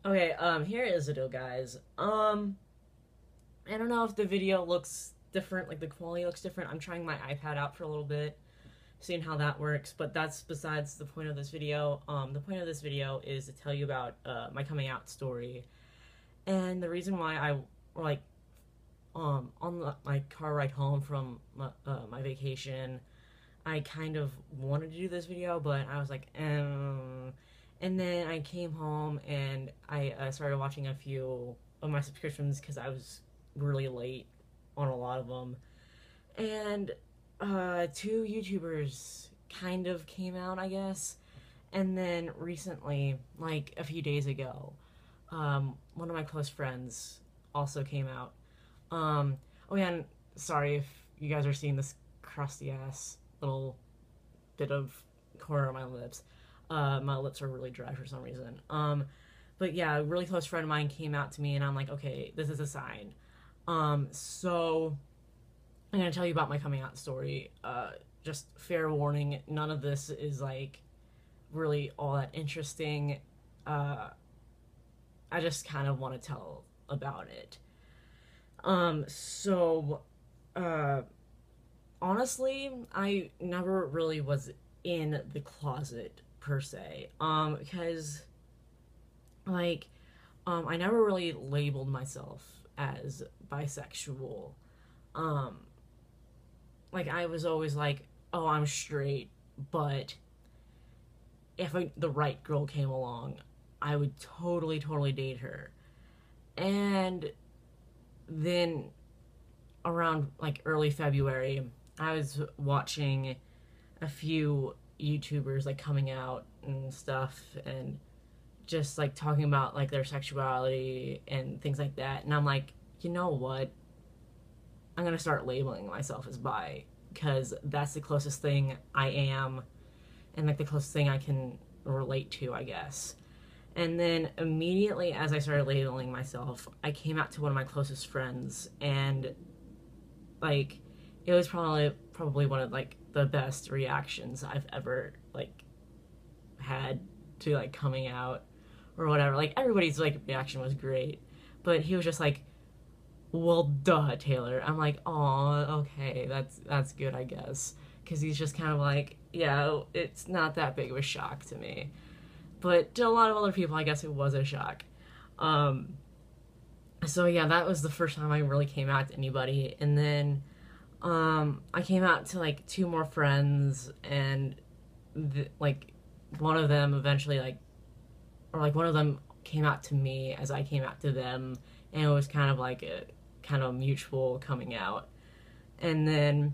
Okay, here is the deal, guys. I don't know if the video looks different, like the quality looks different. I'm trying my iPad out for a little bit, seeing how that works, but that's besides the point of this video. The point of this video is to tell you about my coming out story, and the reason why I like on my car ride home from my vacation, I kind of wanted to do this video, but I was like, and then I came home and I started watching a few of my subscriptions because I was really late on a lot of them. And two YouTubers kind of came out, I guess. And then recently, like a few days ago, one of my close friends also came out. Um, oh yeah, and sorry if you guys are seeing this crusty ass little bit of corner of my lips. My lips are really dry for some reason. But yeah, a really close friend of mine came out to me, and I'm like, okay, this is a sign. So I'm gonna tell you about my coming out story. Just fair warning, none of this is like really all that interesting. Uh, I just kind of want to tell about it. So, uh, honestly, I never really was in the closet per se. Because like, I never really labeled myself as bisexual. Um, like I was always like, oh, I'm straight, but if the right girl came along, I would totally date her. And then around like early February, I was watching a few YouTubers like coming out and stuff and just like talking about like their sexuality and things like that. And I'm like, you know what? I'm gonna start labeling myself as bi because that's the closest thing I am and like the closest thing I can relate to, I guess. And then immediately as I started labeling myself, I came out to one of my closest friends, and like it was probably one of like the best reactions I've ever like had to like coming out or whatever. Like everybody's like reaction was great, but he was just like, "Well, duh, Taylor." I'm like, "Oh, okay, that's good, I guess," because he's just kind of like, "Yeah, it's not that big of a shock to me," but to a lot of other people, I guess it was a shock. Um, so yeah, that was the first time I really came out to anybody, and then I came out to like two more friends, and like one of them eventually like, or like one of them came out to me as I came out to them, and it was kind of like a kind of mutual coming out. And then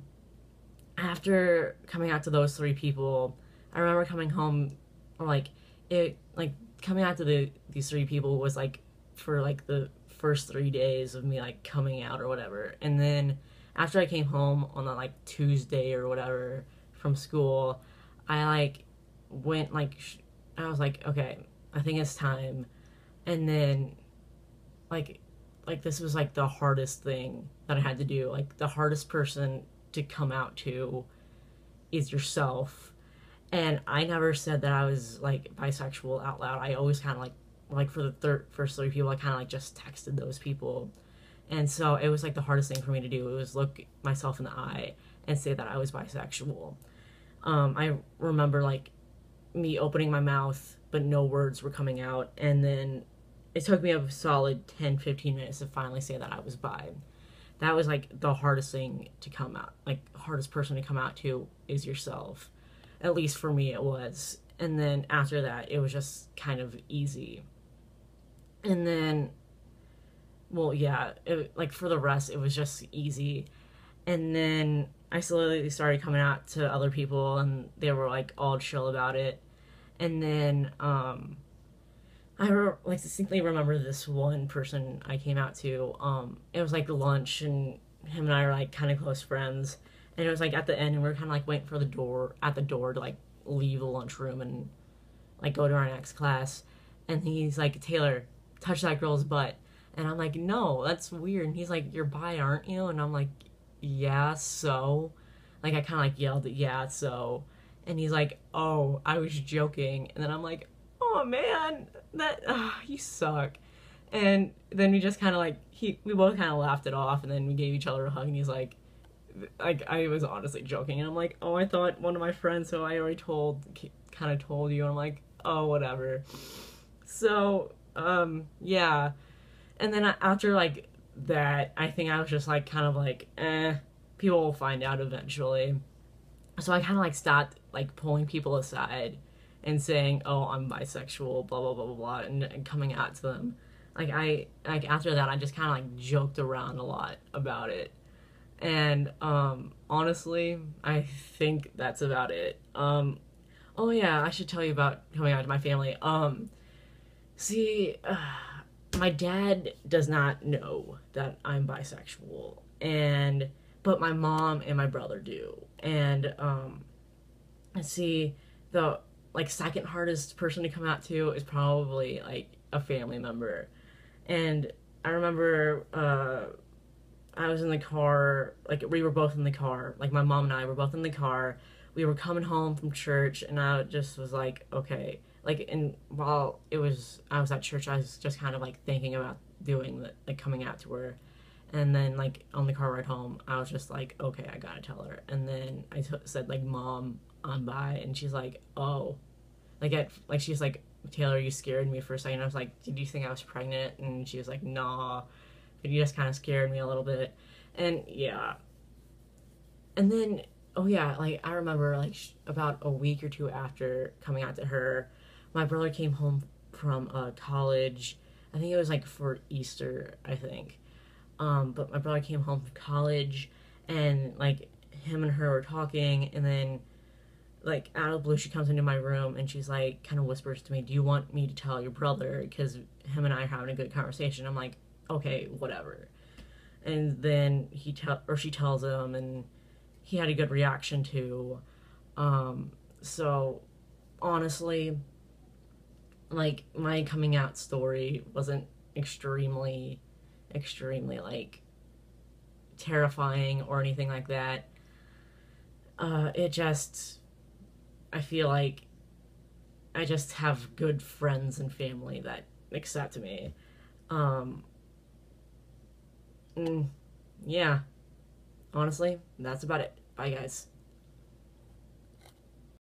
after coming out to those three people, I remember coming home, or like it like coming out to these three people was like for like the first 3 days of me like coming out or whatever. And then after I came home on the like Tuesday or whatever from school, I like went like I was like, okay, I think it's time. And then like this was like the hardest thing that I had to do. Like the hardest person to come out to is yourself. And I never said that I was like bisexual out loud. I always kind of like for the first three people, I kind of like just texted those people. And so it was like the hardest thing for me to do. It was look myself in the eye and say that I was bisexual. I remember like me opening my mouth, but no words were coming out. And then it took me a solid 10-15 minutes to finally say that I was bi. That was like the hardest thing to come out, like hardest person to come out to is yourself. At least for me it was. And then after that it was just kind of easy. And then well yeah, like for the rest it was just easy. And then I slowly started coming out to other people, and they were like all chill about it. And then like distinctly remember this one person I came out to. It was like lunch, and him and I are like kind of close friends. And it was like at the end, and we are kind of like waiting for the door at the door to like leave the lunchroom and like go to our next class. And he's like, "Taylor, touch that girl's butt." And I'm like, "No, that's weird." And he's like, "You're bi, aren't you?" And I'm like, "Yeah, so." Like I kind of like yelled, "Yeah, so." And he's like, "Oh, I was joking." And then I'm like, oh man, that you suck. And then we just kind of like we both kind of laughed it off, and then we gave each other a hug, and he's like I was honestly joking, and I'm like, oh, I thought one of my friends who I already kind of told you, and I'm like, oh, whatever. So yeah, and then after like that, I think I was just like kind of like, people will find out eventually. So I kind of like stopped like pulling people aside and saying, "Oh, I'm bisexual," blah blah blah blah blah, and coming out to them. Like after that, I just kind of like joked around a lot about it, and honestly, I think that's about it. Oh yeah, I should tell you about coming out to my family. See, my dad does not know that I'm bisexual, and but my mom and my brother do. And see, the like second hardest person to come out to is probably like a family member. And I remember I was in the car, like we were both in the car, like my mom and I were both in the car. We were coming home from church, and I just was like, okay, like, and while I was at church, I was just kind of like thinking about doing the like coming out to her, and then like on the car ride home, I was just like, okay, I gotta tell her. And then said like, Mom, I'm bi, and she's like, oh, like she's like, Taylor, you scared me for a second. I was like, did you think I was pregnant? And she was like, nah, but you just kind of scared me a little bit. And yeah, and then oh yeah, like I remember like about a week or two after coming out to her, my brother came home from college. I think it was like for Easter, I think. But my brother came home from college, and like him and her were talking, and then like out of the blue, she comes into my room and she's like, kind of whispers to me, "Do you want me to tell your brother? Because him and I are having a good conversation." I'm like, "Okay, whatever." And then she tells him, and he had a good reaction too. So honestly, like my coming out story wasn't extremely like terrifying or anything like that. It just, I feel like I just have good friends and family that accept me. Um, yeah, honestly, that's about it. Bye, guys.